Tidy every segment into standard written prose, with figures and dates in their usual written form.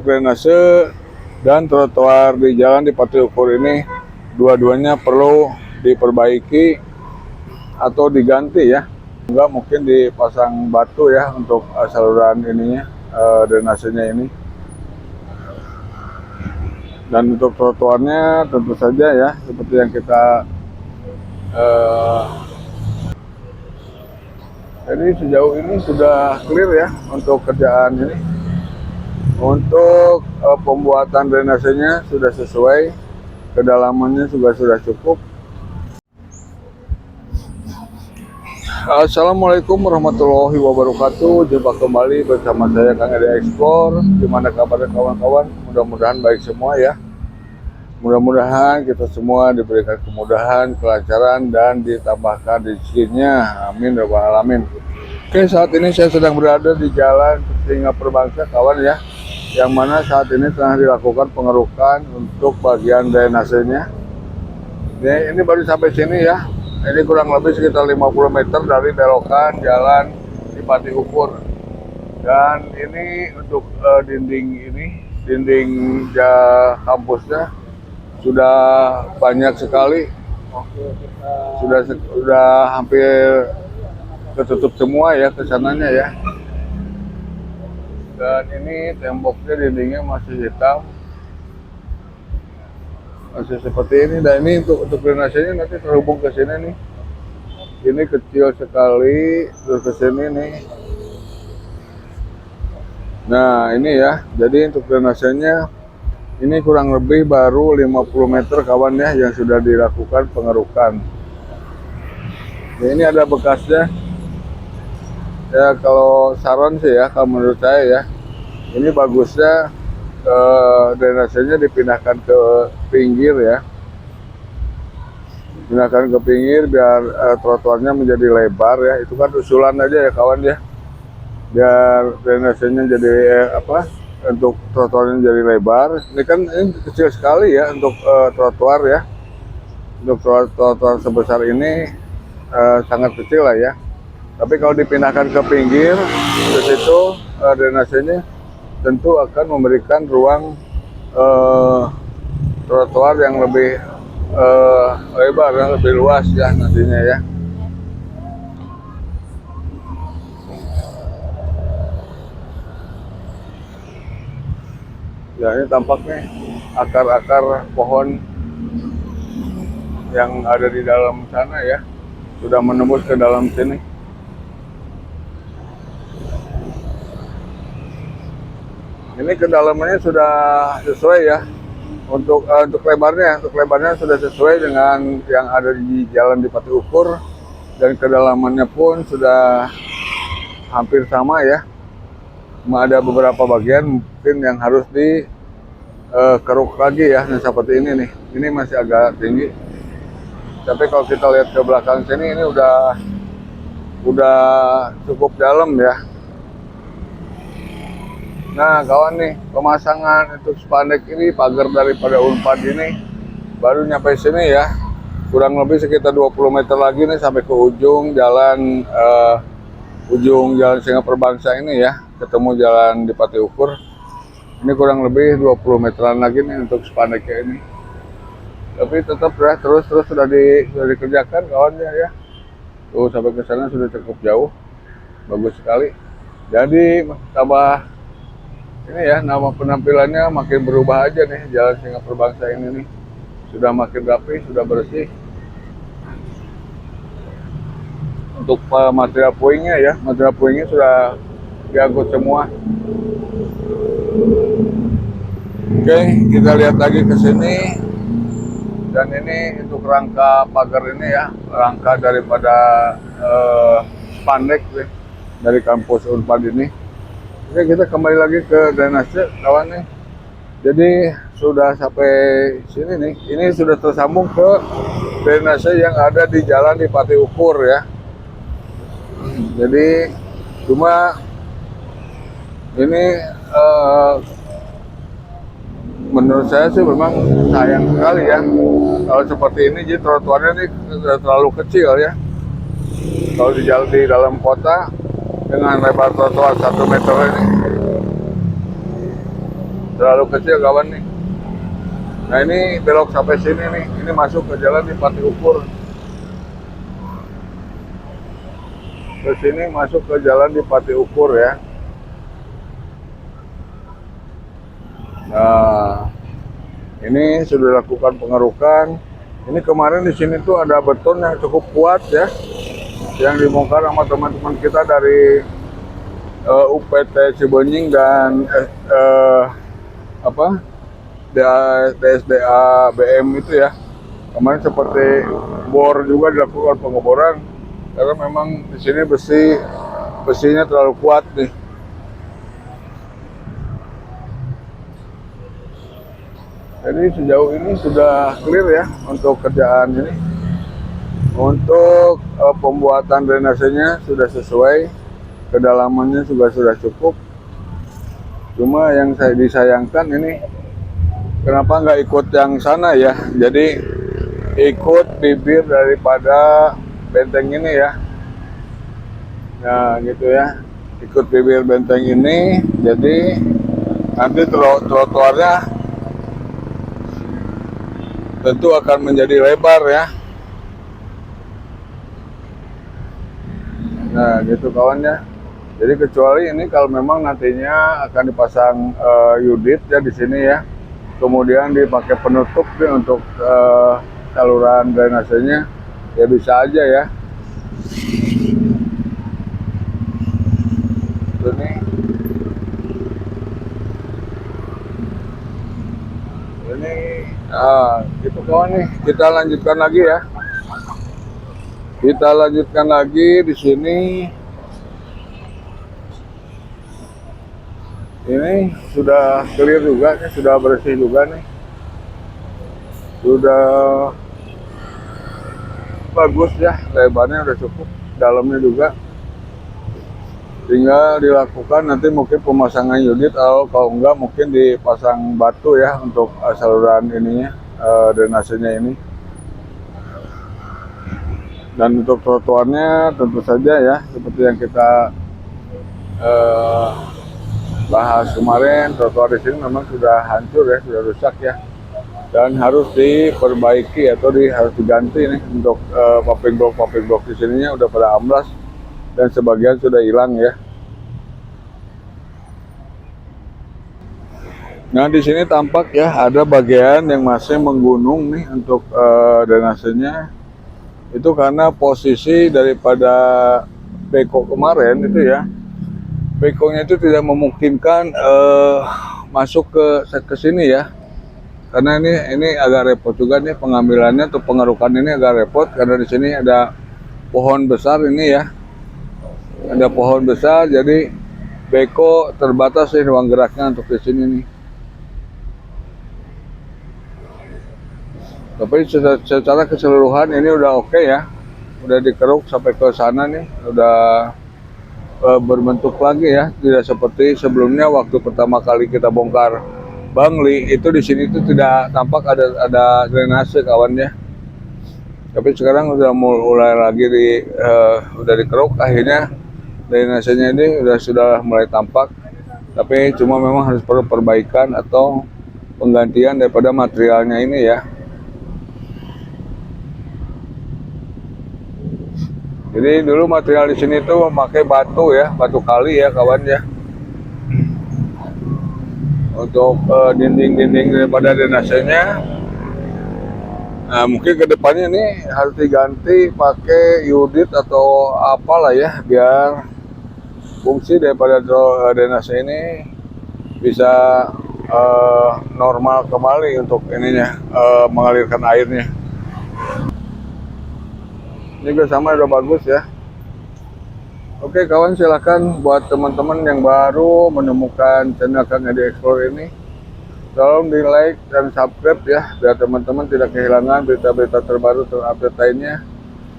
Drainase dan trotoar di jalan di Pati Ukur ini dua-duanya perlu diperbaiki atau diganti ya. Enggak, mungkin dipasang batu ya untuk saluran ininya, drainasenya ini. Dan untuk trotoarnya tentu saja ya seperti yang kita jadi sejauh ini sudah clear ya untuk kerjaan ini. Untuk pembuatan drainasenya sudah sesuai, kedalamannya juga sudah cukup. Assalamualaikum warahmatullahi wabarakatuh. Jumpa kembali bersama saya Kang Edi Explore. Gimana kabarnya kawan-kawan? Mudah-mudahan baik semua ya. Mudah-mudahan kita semua diberikan kemudahan, kelancaran, dan ditambahkan rezekinya. Amin ya rabbal alamin. Oke, saat ini saya sedang berada di Jalan Singa Perbangsa kawan ya, yang mana saat ini tengah dilakukan pengerukan untuk bagian drainasenya. Ini baru sampai sini ya. Ini kurang lebih sekitar 50 meter dari belokan jalan di Pati Ukur. Dan ini untuk dinding kampusnya sudah banyak sekali. Sudah hampir ketutup semua ya kesananya ya. Dan ini temboknya, dindingnya masih hitam, masih seperti ini. Dan ini untuk drainasenya nanti terhubung ke sini nih. Ini kecil sekali terus ke sini nih. Nah ini ya, jadi untuk drainasenya ini kurang lebih baru 50 meter kawan ya yang sudah dilakukan pengerukan. Ya, ini ada bekasnya. Ya kalau saran sih ya, kalau menurut saya ya, ini bagusnya drainasenya dipindahkan ke pinggir ya. Pindahkan ke pinggir biar trotoarnya menjadi lebar ya. Itu kan usulan aja ya kawan ya. Biar drainasenya jadi untuk trotoarnya jadi lebar. Ini kan ini kecil sekali ya untuk trotoar ya. Untuk trotoar sebesar ini sangat kecil lah ya. Tapi kalau dipindahkan ke pinggir, di situ drainasenya tentu akan memberikan ruang trotoar yang lebih lebar, ya, lebih luas ya nantinya ya. Ya ini tampaknya akar-akar pohon yang ada di dalam sana ya sudah menembus ke dalam sini. Ini kedalamannya sudah sesuai ya untuk lebarnya sudah sesuai dengan yang ada di jalan di Pati Ukur, dan kedalamannya pun sudah hampir sama ya. Cuma ada beberapa bagian mungkin yang harus dikeruk lagi ya. Nah, seperti ini nih, ini masih agak tinggi. Tapi kalau kita lihat ke belakang sini ini udah cukup dalam ya. Nah kawan nih, pemasangan untuk spandek ini, pagar daripada Unpad ini baru nyampe sini ya. Kurang lebih sekitar 20 meter lagi nih sampai ke ujung jalan Singa Perbangsa ini ya, ketemu jalan di Pati Ukur. Ini kurang lebih 20 meteran lagi nih untuk spandeknya ini. Tapi tetap ya, terus sudah dikerjakan kawannya ya. Tuh sampai ke sana sudah cukup jauh, bagus sekali. Jadi tambah ini ya, nama penampilannya makin berubah aja nih jalan Singa Perbangsa ini nih. Sudah makin rapi, sudah bersih. Untuk material puingnya ya, material puingnya sudah diangkut semua. Oke, kita lihat lagi ke sini. Dan ini untuk rangka pagar ini ya, rangka daripada spandek ya, dari kampus Unpad ini. Oke, kita kembali lagi ke drainase kawan nih. Jadi sudah sampai sini nih. Ini sudah tersambung ke drainase yang ada di jalan di Pati Ukur ya. Jadi cuma ini menurut saya sih memang sayang sekali ya kalau seperti ini. Jadi trotoarnya ini terlalu kecil ya. Kalau di dalam kota dengan lebar trotoar 1 meter ini, terlalu kecil kawan nih. Nah ini belok sampai sini nih, ini masuk ke jalan di Pati Ukur. Ke sini masuk ke jalan di Pati Ukur ya. Nah, ini sudah dilakukan pengerukan. Ini kemarin di sini tuh ada beton yang cukup kuat ya, yang dibongkar sama teman-teman kita dari UPT Cibenying dan DSDA BM itu ya. Kemarin seperti bor juga dilakukan pengeboran karena memang di sini besinya terlalu kuat nih. Jadi sejauh ini sudah clear ya untuk kerjaan ini. Untuk pembuatan drainasenya sudah sesuai, kedalamannya juga sudah cukup. Cuma yang saya disayangkan ini kenapa nggak ikut yang sana ya? Jadi ikut bibir daripada benteng ini ya. Nah gitu ya, ikut bibir benteng ini. Jadi nanti trotoarnya tentu akan menjadi lebar ya. Nah gitu kawan ya. Jadi kecuali ini kalau memang nantinya akan dipasang unit ya di sini ya. Kemudian dipakai penutup nih untuk saluran drainasenya, ya bisa aja ya. Ini gitu kawan nih. Kita lanjutkan lagi ya. Kita lanjutkan lagi di sini. Ini sudah clear juga nih, sudah bersih juga nih. Sudah bagus ya, lebarnya udah cukup, dalamnya juga. Tinggal dilakukan nanti mungkin pemasangan unit atau kalau enggak mungkin dipasang batu ya untuk saluran ininya, drainasenya ini. Dan untuk trotoarnya tentu saja ya seperti yang kita bahas kemarin, trotoar di sini memang sudah hancur ya, sudah rusak ya, dan harus diperbaiki atau harus diganti nih untuk paving block di sininya udah pada amblas dan sebagian sudah hilang ya. Nah di sini tampak ya ada bagian yang masih menggunung nih untuk drainasenya. Itu karena posisi daripada beko kemarin itu ya, bekonya itu tidak memungkinkan masuk ke sini ya. Karena ini agak repot juga nih pengambilannya atau pengerukan ini agak repot karena di sini ada pohon besar ini ya. Ada pohon besar jadi beko terbatas nih ruang geraknya untuk di sini nih. Tapi secara keseluruhan ini udah oke ya. Udah dikeruk sampai ke sana nih, udah berbentuk lagi ya, tidak seperti sebelumnya waktu pertama kali kita bongkar Bangli itu di sini tuh tidak tampak ada drainase kawannya. Tapi sekarang udah mulai lagi udah dikeruk, akhirnya drainasenya ini sudah mulai tampak. Tapi cuma memang harus perlu perbaikan atau penggantian daripada materialnya ini ya. Jadi dulu material di sini tuh memakai batu ya, batu kali ya kawan ya. Untuk dinding-dinding daripada drainasenya. Nah, mungkin kedepannya ini harus diganti pakai unit atau apalah ya, biar fungsi daripada drainase ini bisa normal kembali untuk ininya, mengalirkan airnya. Ini juga sama, udah bagus ya. Oke kawan, silahkan buat teman-teman yang baru menemukan channel Kang Edi Explore ini, tolong di like dan subscribe ya, biar teman-teman tidak kehilangan berita-berita terbaru terupdate lainnya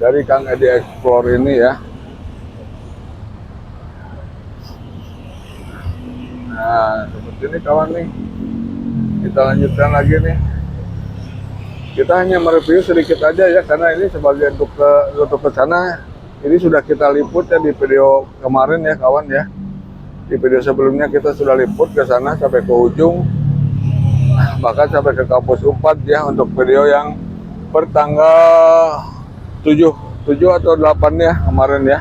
dari Kang Edi Explore ini ya. Nah seperti ini kawan nih, kita lanjutkan lagi nih. Kita hanya mereview sedikit aja ya, karena ini sebagai untuk ke sana ini sudah kita liput ya di video kemarin ya kawan ya. Di video sebelumnya kita sudah liput ke sana sampai ke ujung. bahkan sampai ke kampus 4 ya untuk video yang pertanggal 7 atau 8 ya kemarin ya.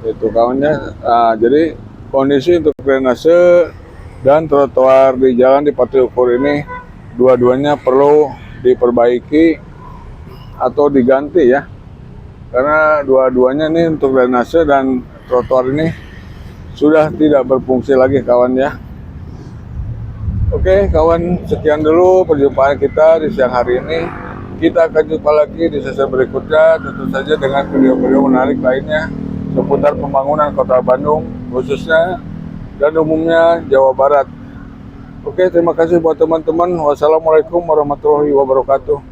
Itu kawannya. Nah, jadi kondisi untuk drainase dan trotoar di jalan di Pati Ukur ini dua-duanya perlu diperbaiki atau diganti ya, karena dua-duanya nih untuk drainase dan trotoar ini sudah tidak berfungsi lagi kawan ya. Oke kawan, sekian dulu perjumpaan kita di siang hari ini. Kita akan jumpa lagi di sesi berikutnya, tentu saja dengan video-video menarik lainnya seputar pembangunan Kota Bandung khususnya dan umumnya Jawa Barat. Oke, terima kasih buat teman-teman. Wassalamualaikum warahmatullahi wabarakatuh.